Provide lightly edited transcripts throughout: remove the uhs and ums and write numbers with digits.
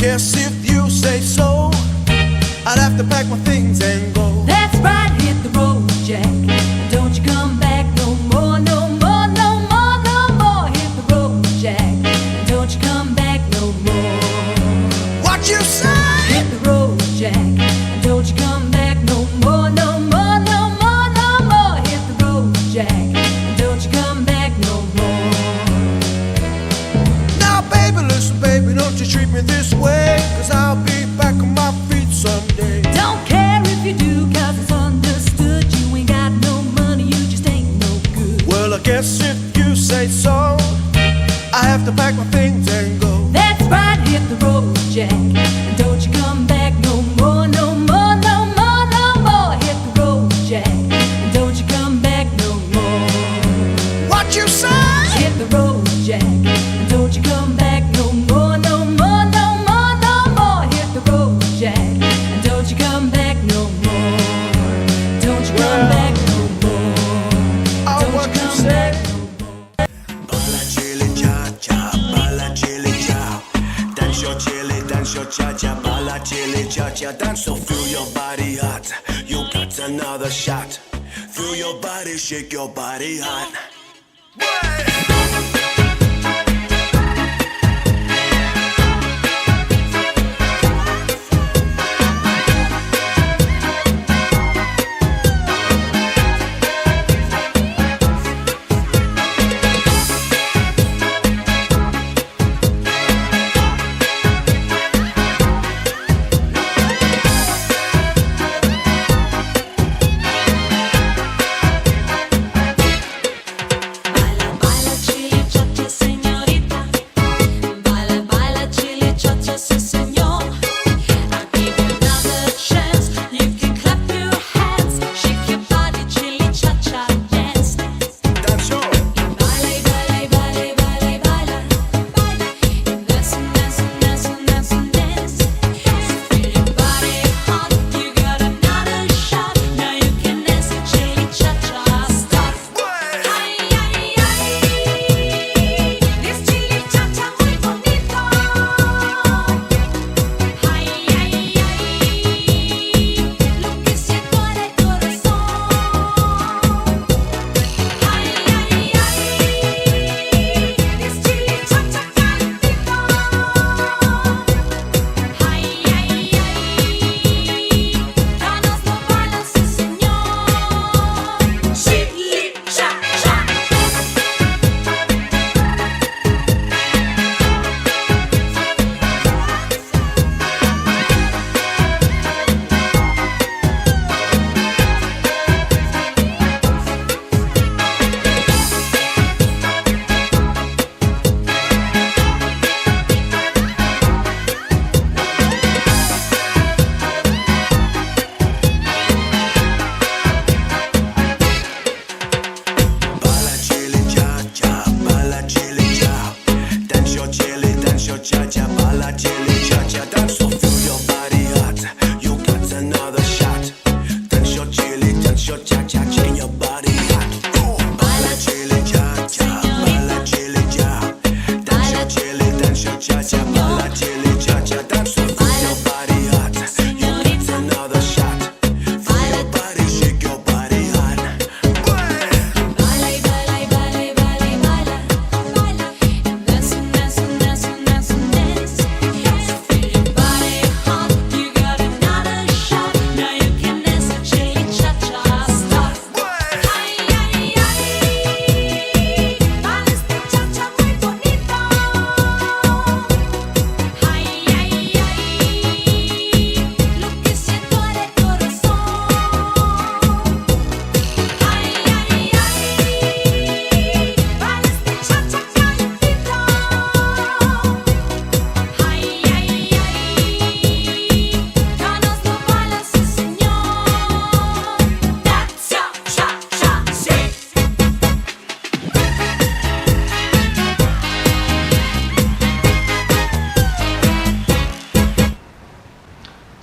guess if you say so, I'd have to pack my things and go. That's right, hit the road, Jack. Don't you come back no more, no more, no more, no more. Hit the road, Jack. Don't you come back no more. What you say? Hit the road, Jack. Don't you come back no more, no more, no more, no more. Hit the road, Jack. Don't you come back no more. Now baby, listen baby, don't you treat me this way, 'cause I'll be back on my feet someday. Don't care if you do, 'cause it's understood. You ain't got no money, you just ain't no good. Well, I guess if you say so, I have to pack my things and go. That's right, hit the road, Jack. Don't you come back no more, no more, no more, no more. Hit the road, Jack. Don't you come back no more. What you say? Hit the road, Jack. Don't you come back no more, no more, no more, no more. Hit the road, Jack. Don't you come back no more. Don't you come back no more. Don't you come back no more. Balla chili cha cha, balla chili cha. Dance your chili, dance your cha cha, balla chili cha cha. Dance so feel your body hot. You got another shot. Feel your body, shake your body hot.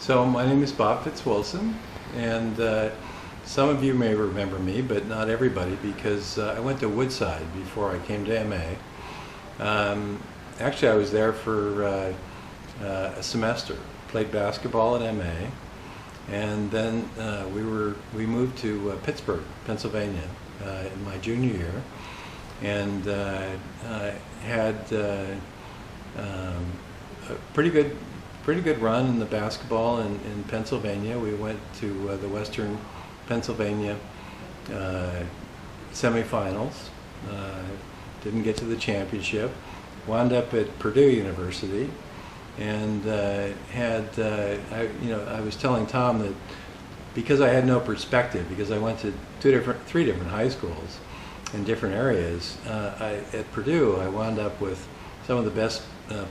So my name is Bob Fitzwilson, and some of you may remember me, but not everybody, because I went to Woodside before I came to MA. Actually, I was there for a semester. Played basketball at MA, and then we moved to Pittsburgh, Pennsylvania, in my junior year, and had a pretty good run in the basketball in Pennsylvania. We went to the Western Pennsylvania semifinals. Didn't get to the championship. Wound up at Purdue University, and I was telling Tom that because I had no perspective, because I went to three different high schools in different areas, at Purdue I wound up with some of the best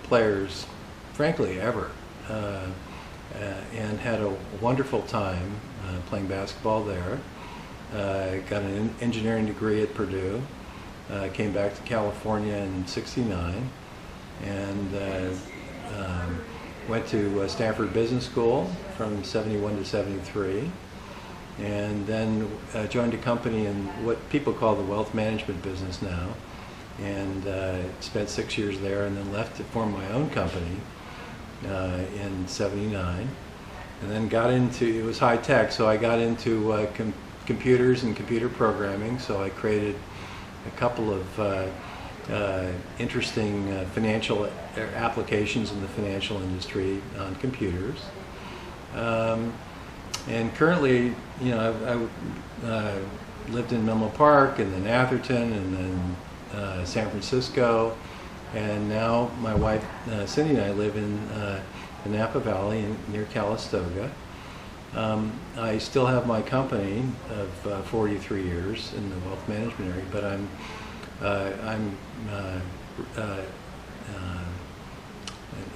players, frankly, ever, and had a wonderful time playing basketball there. Got an engineering degree at Purdue. Came back to California in '69, and went to Stanford Business School from '71 to '73, and then joined a company in what people call the wealth management business now, and spent 6 years there, and then left to form my own company in '79, and then got into, it was high tech, so I got into computers and computer programming, so I created a couple of interesting financial applications in the financial industry on computers. And currently, I lived in Menlo Park, and then Atherton, and then San Francisco, and now my wife Cindy and I live in the Napa Valley near Calistoga. I still have my company of 43 years in the wealth management area, but I'm an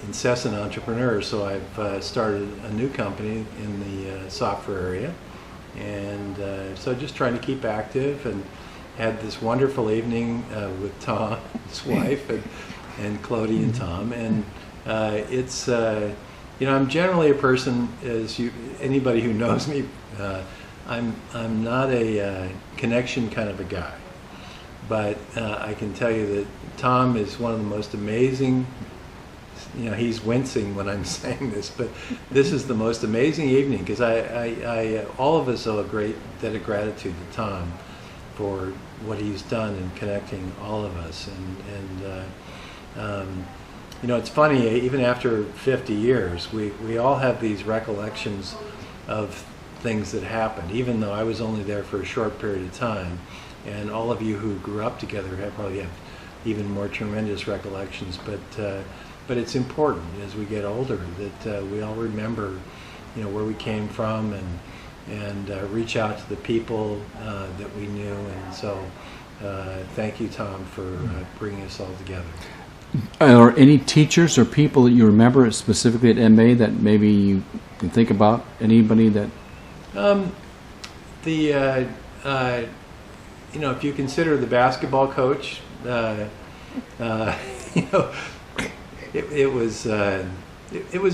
incessant entrepreneur, so I've started a new company in the software area, and so just trying to keep active, and had this wonderful evening with Tom, his wife, and Clodie and Tom, and it's I'm generally a person, anybody who knows me, I'm not a connection kind of a guy, but I can tell you that Tom is one of the most amazing. He's wincing when I'm saying this, but this is the most amazing evening, because I all of us owe a great debt of gratitude to Tom for what he's done in connecting all of us, and it's funny, even after 50 years, we all have these recollections of things that happened, even though I was only there for a short period of time, and all of you who grew up together probably have even more tremendous recollections, but it's important as we get older that we all remember where we came from, and reach out to the people that we knew, and so thank you, Tom, for bringing us all together. Are any teachers or people that you remember specifically at MA that maybe you can think about? Anybody that? If you consider the basketball coach, it was a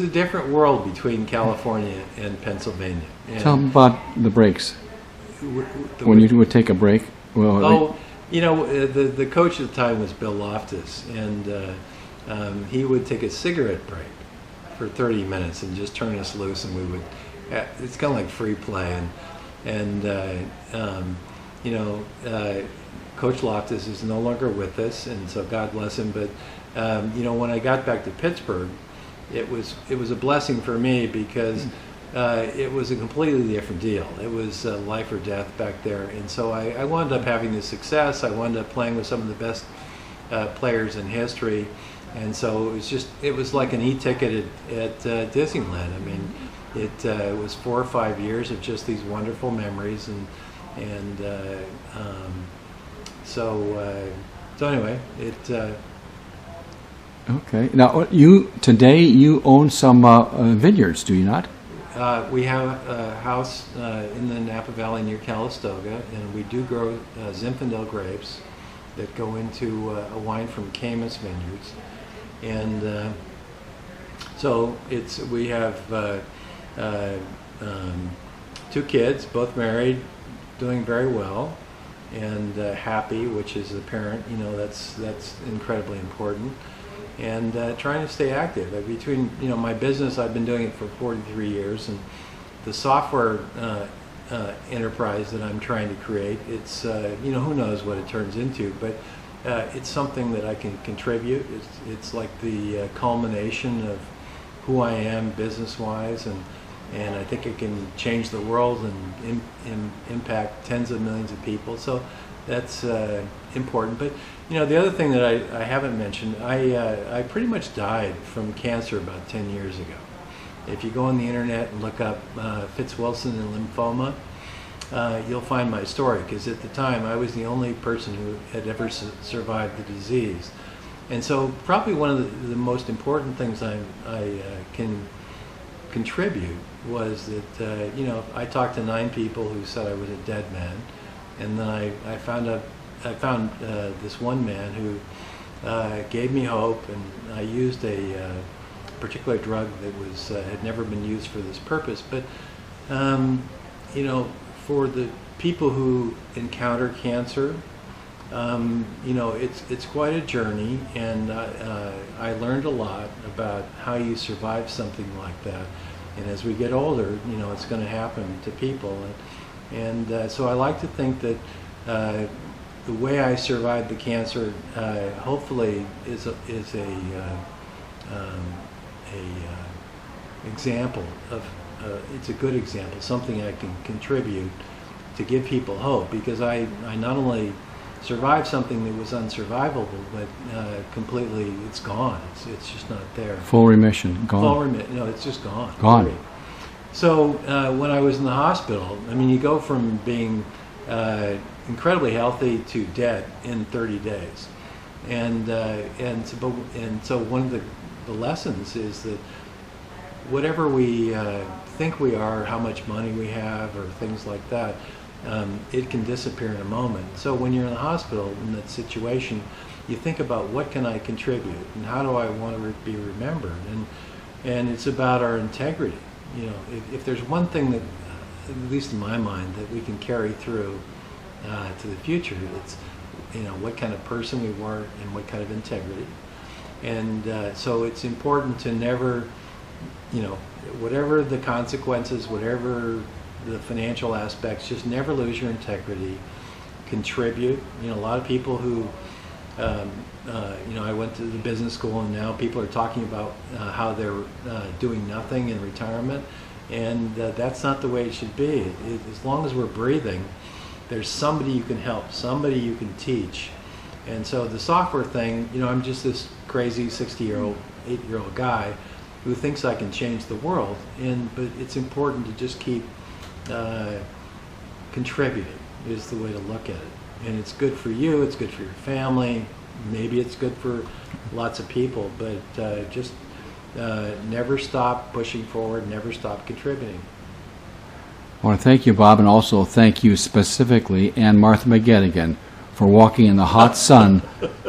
different world between California and Pennsylvania. And tell them about the breaks. When you would take a break. Well, the coach at the time was Bill Loftus, and he would take a cigarette break for 30 minutes and just turn us loose, and we would. It's kind of like free play, and Coach Loftus is no longer with us, and so God bless him. But when I got back to Pittsburgh, it was a blessing for me, because it was a completely different deal. It was life or death back there, and so I wound up having this success. I wound up playing with some of the best players in history, and so it was like an e-ticket at Disneyland. I mean, it was 4 or 5 years of just these wonderful memories, and so anyway, it. Okay. Now, today you own some vineyards, do you not? We have a house in the Napa Valley near Calistoga, and we do grow Zinfandel grapes that go into a wine from Camus Vineyards. And so we have 2 kids, both married, doing very well, and happy, which is the parent. That's incredibly important. and trying to stay active. Between my business, I've been doing it for 43 years, and the software enterprise that I'm trying to create, it's who knows what it turns into, but it's something that I can contribute. It's like the culmination of who I am business-wise, and I think it can change the world and impact tens of millions of people. So that's important. But the other thing that I haven't mentioned, I pretty much died from cancer about 10 years ago. If you go on the internet and look up Fitzwilson and lymphoma, you'll find my story, because at the time I was the only person who had ever survived the disease. And so probably one of the most important things I can contribute was that I talked to 9 people who said I was a dead man, and then I found this one man who gave me hope, and I used a particular drug that was had never been used for this purpose. But for the people who encounter cancer, it's quite a journey, and I learned a lot about how you survive something like that. And as we get older, it's going to happen to people, and so I like to think that the way I survived the cancer, hopefully, is a example of. It's a good example, something I can contribute to give people hope, because I not only survived something that was unsurvivable, but completely it's gone. It's just not there. Full remission, gone. Full remission. No, it's just gone. Gone. Period. So when I was in the hospital, you go from being incredibly healthy to dead in 30 days, and so one of the lessons is that whatever we think we are, how much money we have, or things like that, it can disappear in a moment. So when you're in the hospital in that situation, you think about what can I contribute, and how do I want to be remembered, and it's about our integrity. If there's one thing that, at least in my mind, that we can carry through to the future, it's what kind of person we were and what kind of integrity. And so it's important to never, whatever the consequences, whatever the financial aspects, just never lose your integrity. Contribute. A lot of people who, I went to the business school, and now people are talking about how they're doing nothing in retirement, and that's not the way it should be. As long as we're breathing, there's somebody you can help, somebody you can teach. And so the software thing, I'm just this crazy 60-year-old, 8-year-old guy who thinks I can change the world, but it's important to just keep contributing is the way to look at it. And it's good for you, it's good for your family, maybe it's good for lots of people, but just never stop pushing forward, never stop contributing. I want to thank you, Bob, and also thank you specifically, and Martha McGettigan, for walking in the hot sun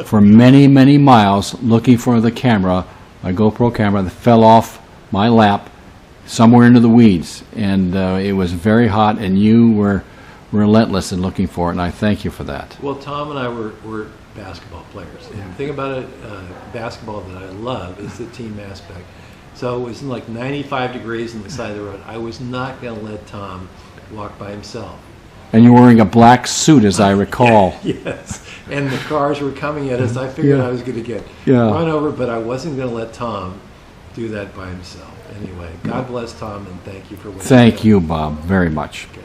for many, many miles looking for the camera, my GoPro camera that fell off my lap somewhere into the weeds. And it was very hot, and you were relentless in looking for it, and I thank you for that. Well, Tom and I were basketball players. And the thing about basketball that I love is the team aspect. So it was like 95 degrees on the side of the road. I was not going to let Tom walk by himself. And you're wearing a black suit, as I recall. Yes, and the cars were coming at us. I figured I was going to get run over, but I wasn't going to let Tom do that by himself. Anyway, God bless Tom, and thank you for what Thank you, Bob, very much. Okay.